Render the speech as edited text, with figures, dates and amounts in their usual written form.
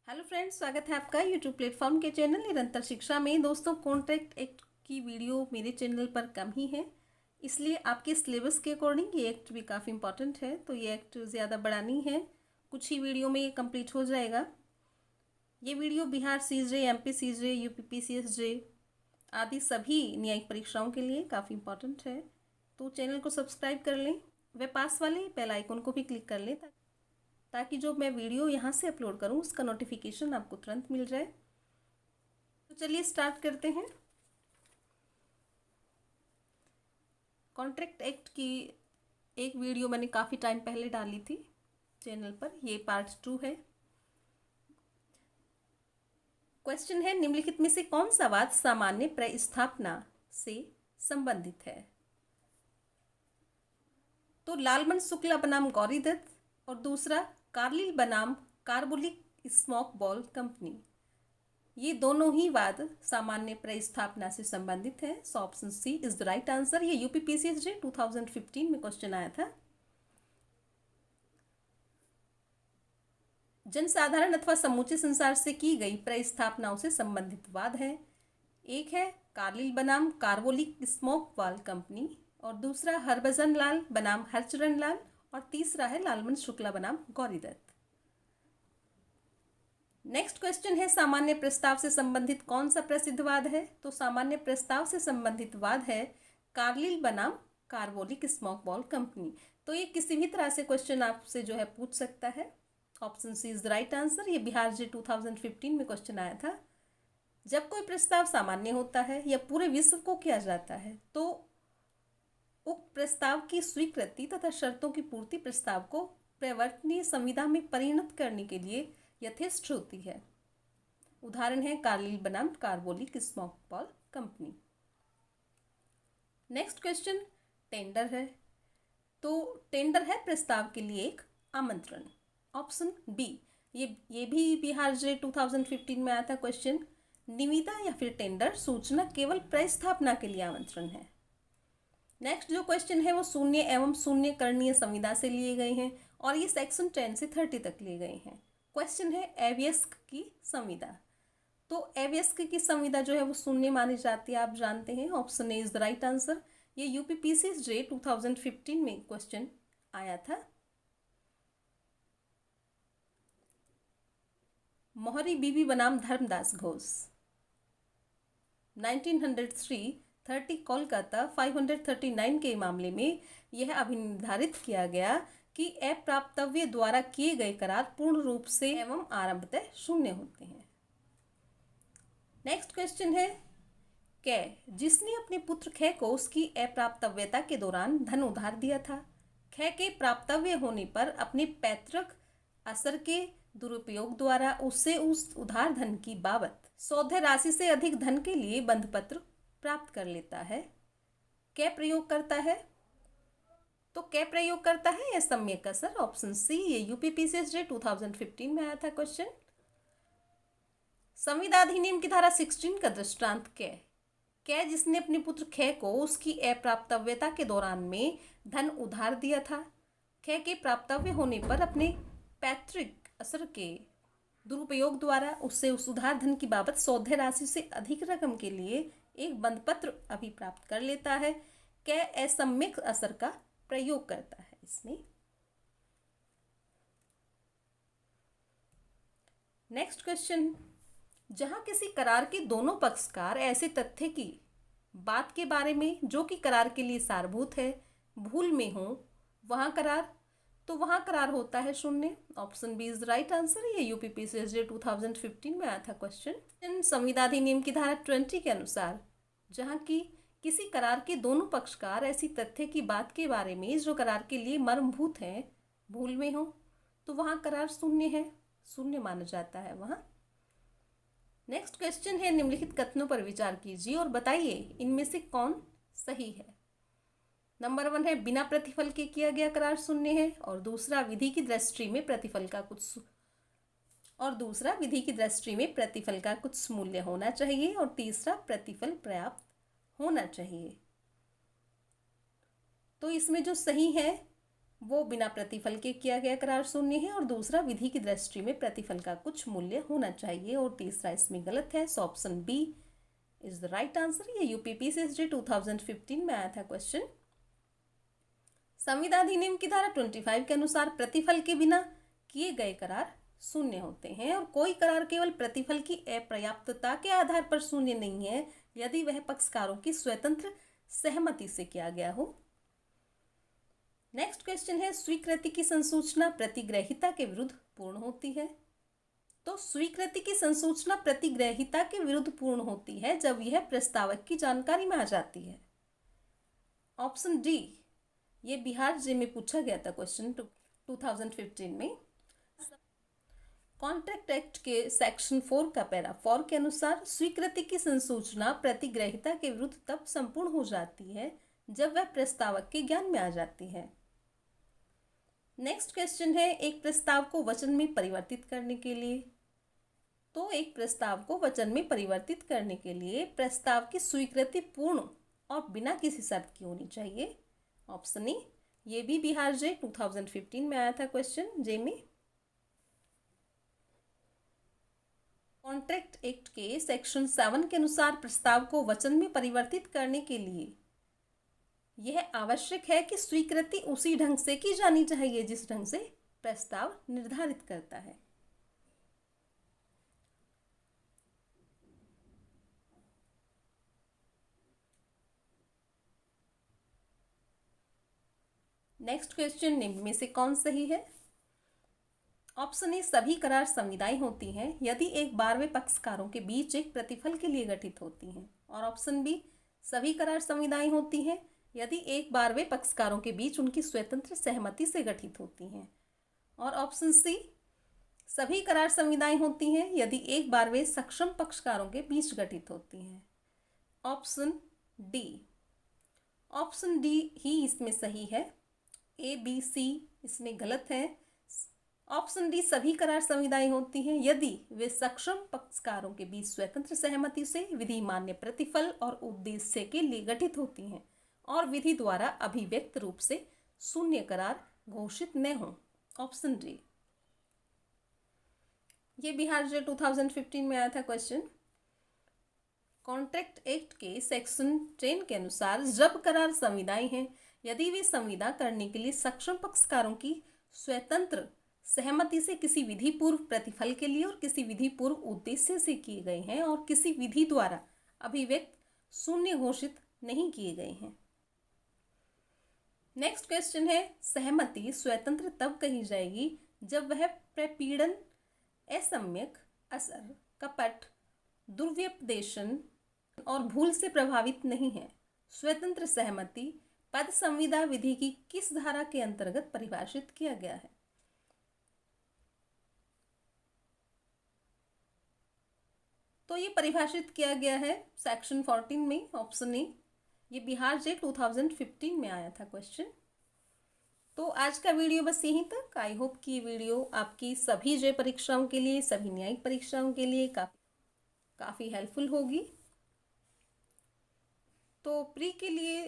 Hello friends, स्वागत है आपका यूट्यूब प्लेटफॉर्म के चैनल निरंतर शिक्षा में। दोस्तों, कॉन्ट्रैक्ट एक्ट की वीडियो मेरे चैनल पर कम ही है, इसलिए आपके सिलेबस के अकॉर्डिंग ये एक्ट भी काफ़ी इंपॉर्टेंट है, तो ये एक्ट ज़्यादा बड़ा नहीं है, कुछ ही वीडियो में ये कंप्लीट हो जाएगा। ये वीडियो बिहार सीजे, एमपी सीजे, यूपी पीसीएसजे आदि सभी न्यायिक परीक्षाओं के लिए काफ़ी इंपॉर्टेंट है, तो चैनल को सब्सक्राइब कर लें व पास वाले बेल आइकन को भी क्लिक कर लें ताकि जो मैं वीडियो यहाँ से अपलोड करूँ उसका नोटिफिकेशन आपको तुरंत मिल जाए। तो चलिए स्टार्ट करते हैं। कॉन्ट्रैक्ट एक्ट की एक वीडियो मैंने काफ़ी टाइम पहले डाली थी चैनल पर, ये पार्ट 2 है। क्वेश्चन है, निम्नलिखित में से कौन सा वाद सामान्य प्रस्थापना से संबंधित है? तो लालमन शुक्ला बनाम गौरीदत्त और दूसरा कार्लिल बनाम कार्बोलिक स्मोक बॉल कंपनी, ये दोनों ही वाद सामान्य प्रस्थापना से संबंधित है। So option C is the right answer. ये यूपी पीसीएसजे 2015 में क्वेश्चन आया था। जनसाधारण अथवा समूचे संसार से की गई प्रस्थापनाओं से संबंधित वाद है। एक है कार्लिल बनाम कार्बोलिक स्मोक बॉल कंपनी और दूसरा हरभजन लाल बनाम हरचरण लाल और तीसरा है लालमन शुक्ला बनाम गौरीदत्त। नेक्स्ट क्वेश्चन है, सामान्य प्रस्ताव से संबंधित कौन सा प्रसिद्ध वाद है? तो सामान्य प्रस्ताव से संबंधित वाद है कार्लिल बनाम कार्बोलिक स्मोक बॉल कंपनी। तो ये किसी भी तरह से क्वेश्चन आपसे जो है पूछ सकता है। Option C is the right answer. ये बिहार जे 2015 में क्वेश्चन आया था। जब कोई प्रस्ताव सामान्य होता है या पूरे विश्व को किया जाता है तो उक्त प्रस्ताव की स्वीकृति तथा शर्तों की पूर्ति प्रस्ताव को प्रवर्तनीय संविदा में परिणत करने के लिए यथेष्ट होती है। उदाहरण है कार्लिल बनाम carbolic smoke ball company. Next question tender है। तो टेंडर है प्रस्ताव के लिए एक आमंत्रण। ऑप्शन बी, ये भी बिहार जे 2015 में आया था क्वेश्चन। निविदा या फिर टेंडर सूचना केवल प्रस्थापना के लिए आमंत्रण है। नेक्स्ट जो क्वेश्चन है वो शून्य एवं शून्य करणीय संविदा से लिए गए हैं और ये सेक्शन 10 से 30 तक लिए गए हैं। क्वेश्चन है एवियस्क की संविदा। तो एवियस्क की संविदा जो है वो शून्य मानी जाती है, आप जानते हैं। Option A is the right answer. ये यूपी पीसीएसजे 2015 में क्वेश्चन आया था। मोहरी बीबी बनाम धर्मदास घोष 1903 कोलकाता 539 के मामले में यह अभिनिर्धारित किया गया कि अप्राप्तव्य द्वारा किए गए करार पूर्ण रूप से एवं आरंभतः शून्य होते हैं। नेक्स्ट क्वेश्चन है, कै जिसने अपने पुत्र खे को उसकी अप्राप्तव्यता के दौरान धन उधार दिया था, खे के प्राप्तव्य होने पर अपने पैतृक असर के दुरुपयोग द्वारा उससे उस उधार धन की बाबत सौदे राशि से अधिक धन के लिए बंधपत्र प्राप्त कर लेता है। क्या प्रयोग करता है? तो क्या प्रयोग करता है या सम्यक असर? ऑप्शन सी, ये यूपी पीसीएसजे 2015 में आया था क्वेश्चन। संविदा अधिनियम की धारा 16 का दृष्टांत क्या जिसने अपने पुत्र खे को उसकी अप्राप्तव्यता के दौरान में धन उधार दिया था, खे के प्राप्तव्य होने पर अपने पैतृक असर के दुरुपयोग द्वारा उससे उस उधार धन की बाबत सौदे राशि से अधिक रकम के लिए एक बंधपत्र अभी प्राप्त कर लेता है। क्या असम्यक असर का प्रयोग करता है इसमें। नेक्स्ट क्वेश्चन, जहां किसी करार के दोनों पक्षकार ऐसे तथ्य की बात के बारे में जो कि करार के लिए सारभूत है भूल में हो वहां करार होता है शून्य। Option B is right answer. ये यूपी पीसीएसजे 2015 में आया था क्वेश्चन। संविदा अधिनियम की धारा 20 के अनुसार जहां की किसी करार के दोनों पक्षकार ऐसी तथ्य की बात के बारे में जो करार के लिए मर्मभूत है भूल में हो तो वहां करार शून्य है, शून्य माना जाता है वहां। नेक्स्ट क्वेश्चन है, निम्नलिखित कथनों पर विचार कीजिए और बताइए इनमें से कौन सही है। नंबर 1 है बिना प्रतिफल के किया गया करार शून्य है और दूसरा विधि की दृष्टि में प्रतिफल का कुछ मूल्य होना चाहिए और तीसरा प्रतिफल पर्याप्त होना चाहिए। तो इसमें जो सही है वो बिना प्रतिफल के किया गया करार शून्य है, और दूसरा विधि की दृष्टि में प्रतिफल का कुछ मूल्य होना चाहिए, और तीसरा इसमें गलत है। So option B is the right answer. ये यूपीपीसीएसडी 2015 में आया था क्वेश्चन। संविदा अधिनियम की धारा 25 के अनुसार प्रतिफल के बिना किए गए करार शून्य होते हैं, और कोई करार केवल प्रतिफल की अपर्याप्तता के आधार पर शून्य नहीं है यदि वह पक्षकारों की स्वतंत्र सहमति से किया गया हो। नेक्स्ट क्वेश्चन है, स्वीकृति की संसूचना प्रतिग्रहिता के विरुद्ध पूर्ण होती है। तो स्वीकृति की संसूचना प्रतिग्रहिता के विरुद्ध पूर्ण होती है जब यह प्रस्तावक की जानकारी में आ जाती है। ऑप्शन डी, ये बिहार जे में पूछा गया था क्वेश्चन 2015 में। कॉन्ट्रैक्ट एक्ट के सेक्शन 4 का पैरा 4 के अनुसार स्वीकृति की संसूचना प्रतिग्रहिता के विरुद्ध तब संपूर्ण हो जाती है जब वह प्रस्तावक के ज्ञान में आ जाती है। नेक्स्ट क्वेश्चन है, एक प्रस्ताव को वचन में परिवर्तित करने के लिए। तो एक प्रस्ताव को वचन में परिवर्तित करने के लिए प्रस्ताव की स्वीकृति पूर्ण और बिना किसी शर्त की होनी चाहिए। ऑप्शन ए, ये भी बिहार जे 2015 में आया था क्वेश्चन जे में। कॉन्ट्रैक्ट एक्ट के सेक्शन 7 के अनुसार प्रस्ताव को वचन में परिवर्तित करने के लिए यह आवश्यक है कि स्वीकृति उसी ढंग से की जानी चाहिए जिस ढंग से प्रस्ताव निर्धारित करता है। नेक्स्ट क्वेश्चन, निम्न में से कौन सही है? ऑप्शन ए, सभी करार संविदाएं होती हैं यदि एक बार वे पक्षकारों के बीच एक प्रतिफल के लिए गठित होती हैं। और ऑप्शन बी, सभी करार संविदाएं होती हैं यदि एक बार वे पक्षकारों के बीच उनकी स्वतंत्र सहमति से गठित होती हैं। और ऑप्शन सी, सभी करार संविदाएं होती हैं यदि एक बार वे सक्षम पक्षकारों के बीच गठित होती हैं। ऑप्शन डी ही इसमें सही है। ए, बी, सी इसमें गलत है। ऑप्शन डी, सभी करार संविदाएं होती हैं यदि वे सक्षम पक्षकारों के बीच स्वतंत्र सहमति से विधि मान्य प्रतिफल और उद्देश्य के लिए गठित होती हैं और विधि द्वारा अभिव्यक्त रूप से शून्य करार घोषित न हो। Option D. ये बिहार जे 2015 में आया था क्वेश्चन। कॉन्ट्रैक्ट एक्ट के सेक्शन 10 के अनुसार जब करार संविदाएं हैं यदि वे संविदा करने के लिए सक्षम पक्षकारों की स्वतंत्र सहमति से किसी विधि पूर्व प्रतिफल के लिए और किसी विधि पूर्व उद्देश्य से किए गए हैं और किसी विधि द्वारा अभिव्यक्त शून्य घोषित नहीं किए गए हैं। नेक्स्ट क्वेश्चन है, सहमति स्वतंत्र तब कही जाएगी जब वह प्रपीड़न, असम्यक, असर, कपट, दुर्व्यपदेशन और भूल से प्रभावित नहीं है। स्वतंत्र सहमति पद संविदा विधि की किस धारा के अंतर्गत परिभाषित किया गया है? तो ये परिभाषित किया गया है सेक्शन 14 में। ऑप्शन ए, ये बिहार जे 2015 में आया था क्वेश्चन। तो आज का वीडियो बस यहीं तक। आई होप कि ये वीडियो आपकी सभी जे परीक्षाओं के लिए, सभी न्यायिक परीक्षाओं के लिए काफ़ी हेल्पफुल होगी। तो प्री के लिए